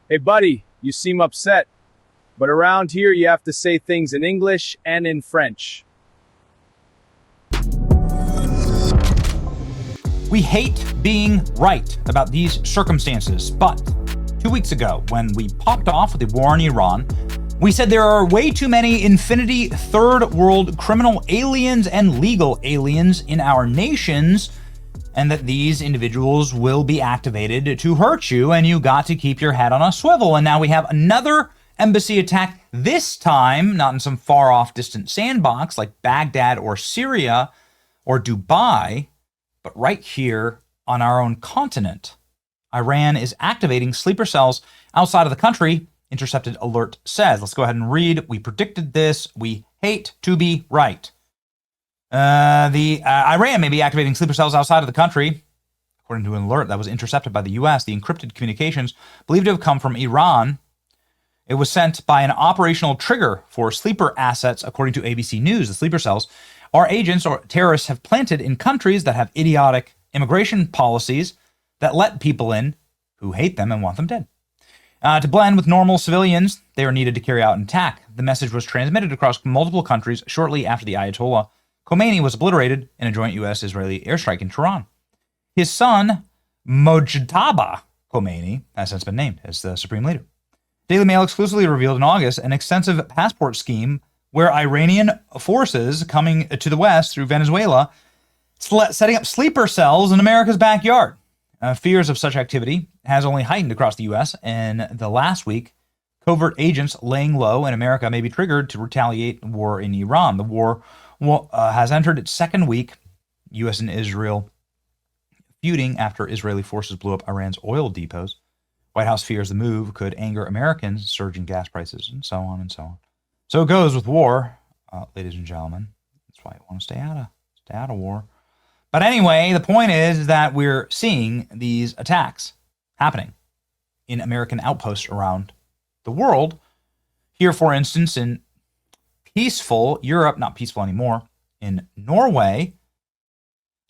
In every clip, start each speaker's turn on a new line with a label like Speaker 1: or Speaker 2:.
Speaker 1: Hey, buddy, you seem upset, but around here you have to say things in English and in French.
Speaker 2: We hate being right about these circumstances, but 2 weeks ago, when we popped off with the war in Iran, we said there are way too many infinity third world criminal aliens and legal aliens in our nations, and that these individuals will be activated to hurt you, and you got to keep your head on a swivel. And now we have another embassy attack, this time not in some far off distant sandbox like Baghdad or Syria or Dubai, but right here on our own continent. Iran is activating sleeper cells outside of the country, Intercepted Alert says. Let's go ahead and read. We predicted this. We hate to be right. Iran may be activating sleeper cells outside of the country. According to an alert that was intercepted by the U.S., the encrypted communications believed to have come from Iran. It was sent by an operational trigger for sleeper assets, according to ABC News. The sleeper cells are agents or terrorists have planted in countries that have idiotic immigration policies that let people in who hate them and want them dead. To blend with normal civilians, they are needed to carry out an attack. The message was transmitted across multiple countries shortly after the Ayatollah Khomeini was obliterated in a joint U.S.-Israeli airstrike in Tehran. His son, Mojtaba Khomeini, has since been named as the supreme leader. Daily Mail exclusively revealed in August an extensive passport scheme where Iranian forces coming to the West through Venezuela setting up sleeper cells in America's backyard. Fears of such activity has only heightened across the U.S. In the last week, covert agents laying low in America may be triggered to retaliate war in Iran. The war has entered its second week, U.S. and Israel feuding after Israeli forces blew up Iran's oil depots. White House fears the move could anger Americans, surging gas prices, and so on and so on. So it goes with war, ladies and gentlemen. That's why I want to stay out of war. But anyway, the point is that we're seeing these attacks happening in American outposts around the world. Here, for instance, in peaceful Europe, not peaceful anymore, in Norway,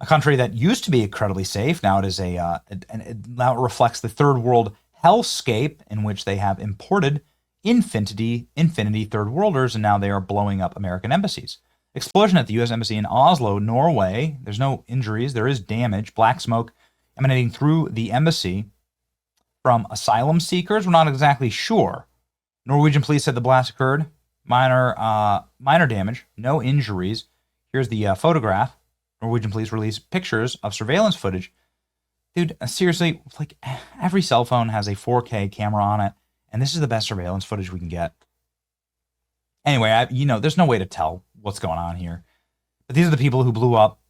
Speaker 2: a country that used to be incredibly safe. Now it is now it reflects the third world hellscape in which they have imported infinity third worlders, and now they are blowing up American embassies. Explosion at the U.S. Embassy in Oslo, Norway. There's no injuries. There is damage. Black smoke emanating through the embassy from asylum seekers. We're not exactly sure. Norwegian police said the blast occurred. Minor damage. No injuries. Here's the photograph. Norwegian police released pictures of surveillance footage. Dude, seriously, like every cell phone has a 4K camera on it, and this is the best surveillance footage we can get. Anyway, there's no way to tell what's going on here. But these are the people who blew up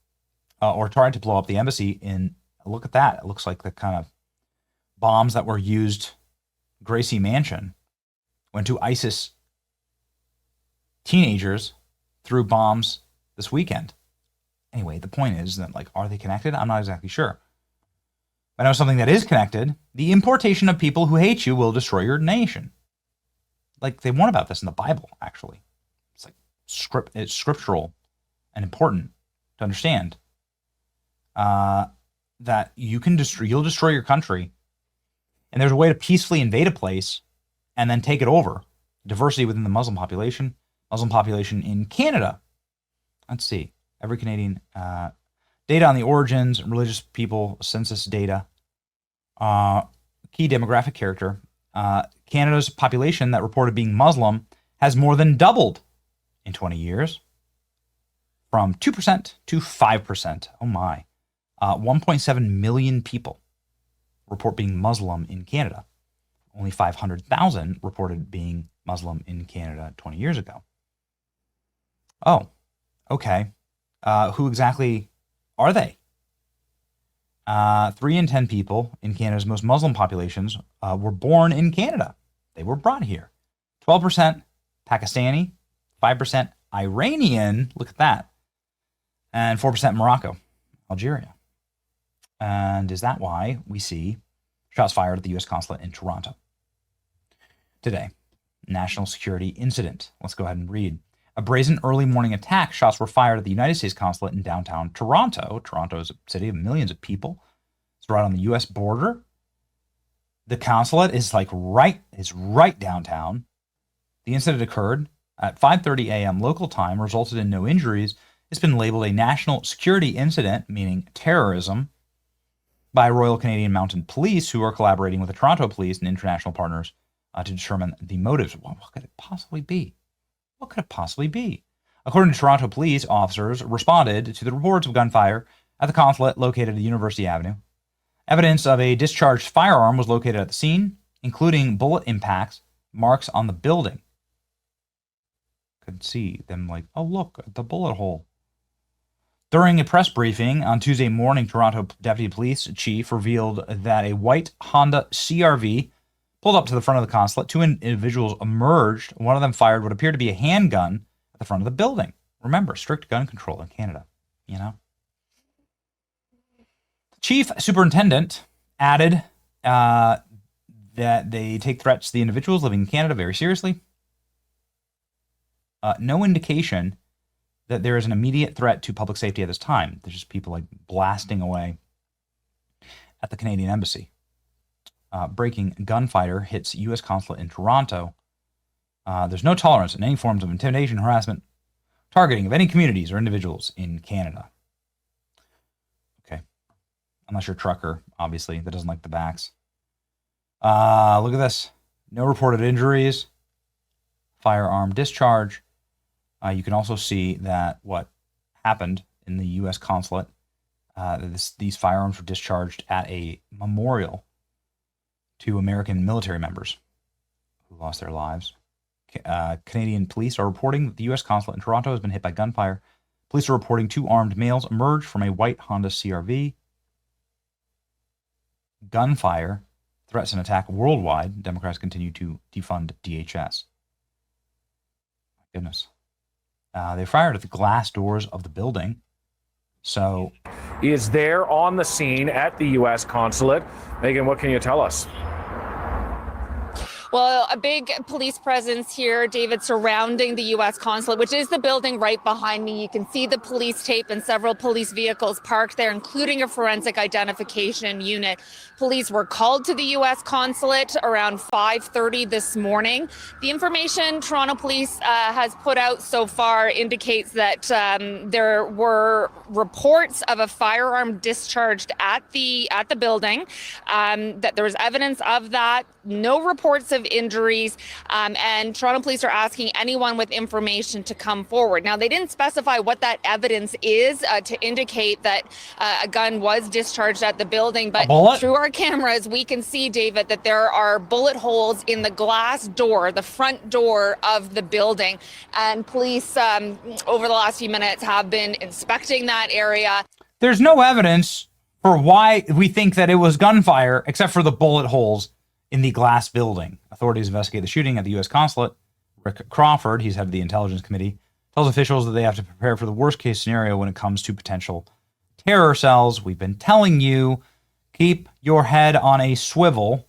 Speaker 2: or tried to blow up the embassy in, look at that. It looks like the kind of bombs that were used Gracie Mansion when two ISIS teenagers threw bombs this weekend. Anyway, the point is that, like, are they connected? I'm not exactly sure. But I know something that is connected. The importation of people who hate you will destroy your nation. Like, they warn about this in the Bible, actually. It's like it's scriptural and important to understand that you'll destroy your country, and there's a way to peacefully invade a place and then take it over. Diversity within the Muslim population in Canada. Let's see. Every Canadian data on the origins, religious people, census data, key demographic character. Canada's population that reported being Muslim has more than doubled in 20 years, from 2% to 5%. Oh my. 1.7 million people report being Muslim in Canada. Only 500,000 reported being Muslim in Canada 20 years ago. Oh, okay. Who exactly are they? 3 in 10 people in Canada's most Muslim populations were born in Canada. They were brought here. 12% Pakistani, 5% Iranian, look at that, and 4% Morocco, Algeria. And is that why we see shots fired at the U.S. consulate in Toronto today? National security incident. Let's go ahead and read. A brazen early morning attack. Shots were fired at the United States consulate in downtown Toronto. Toronto is a city of millions of people. It's right on the U.S. border. The consulate is right downtown. The incident occurred at 5:30 a.m. local time, resulted in no injuries. It's been labeled a national security incident, meaning terrorism, by Royal Canadian Mounted Police, who are collaborating with the Toronto Police and international partners to determine the motives. What could it possibly be? What could it possibly be? According to Toronto Police, officers responded to the reports of gunfire at the consulate located at University Avenue. Evidence of a discharged firearm was located at the scene, including bullet impacts, marks on the building. Could see them like, oh, look at the bullet hole. During a press briefing on Tuesday morning, Toronto Deputy Police Chief revealed that a white Honda CRV pulled up to the front of the consulate. Two individuals emerged. One of them fired what appeared to be a handgun at the front of the building. Remember, strict gun control in Canada, you know? The chief superintendent added that they take threats to the individuals living in Canada very seriously. No indication that there is an immediate threat to public safety at this time. There's just people like blasting away at the Canadian embassy. Breaking gunfire hits U.S. consulate in Toronto. There's no tolerance in any forms of intimidation, harassment, targeting of any communities or individuals in Canada. Okay. Unless you're a trucker, obviously, that doesn't like the backs. Look at this. No reported injuries. Firearm discharge. You can also see that what happened in the U.S. consulate, these firearms were discharged at a memorial to American military members who lost their lives. Canadian police are reporting that the U.S. consulate in Toronto has been hit by gunfire. Police are reporting two armed males emerged from a white Honda CRV. Gunfire threats an attack worldwide. Democrats continue to defund DHS. My goodness. They fired at the glass doors of the building. So,
Speaker 3: is there on the scene at the U.S. consulate. Megan, what can you tell us?
Speaker 4: Well, a big police presence here, David, surrounding the U.S. consulate, which is the building right behind me. You can see the police tape and several police vehicles parked there, including a forensic identification unit. Police were called to the U.S. consulate around 5:30 this morning. The information Toronto Police has put out so far indicates that there were reports of a firearm discharged at the building, that there was evidence of that. No reports of injuries, and Toronto Police are asking anyone with information to come forward. Now, they didn't specify what that evidence is to indicate that a gun was discharged at the building, but through our cameras, we can see, David, that there are bullet holes in the glass door, the front door of the building, and police over the last few minutes have been inspecting that area.
Speaker 2: There's no evidence for why we think that it was gunfire, except for the bullet holes in the glass building. Authorities investigate the shooting at the U.S. consulate. Rick Crawford, he's head of the Intelligence Committee, tells officials that they have to prepare for the worst-case scenario when it comes to potential terror cells. We've been telling you, keep your head on a swivel.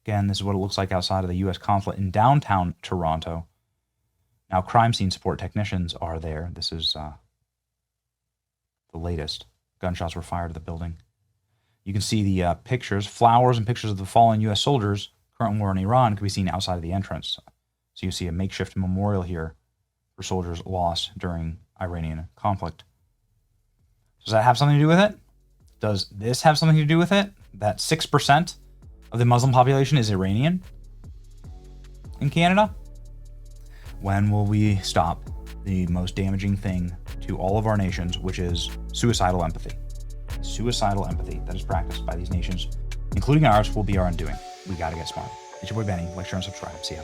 Speaker 2: Again, this is what it looks like outside of the U.S. consulate in downtown Toronto. Now, crime scene support technicians are there. This is the latest. Gunshots were fired at the building. You can see the pictures, flowers and pictures of the fallen U.S. soldiers, current war in Iran, can be seen outside of the entrance. So you see a makeshift memorial here for soldiers lost during Iranian conflict. Does that have something to do with it? Does this have something to do with it? That 6% of the Muslim population is Iranian in Canada? When will we stop the most damaging thing to all of our nations, which is suicidal empathy? Suicidal empathy that is practiced by these nations, including ours, will be our undoing. We got to get smart. It's your boy Benny. Like, share, and subscribe. See ya.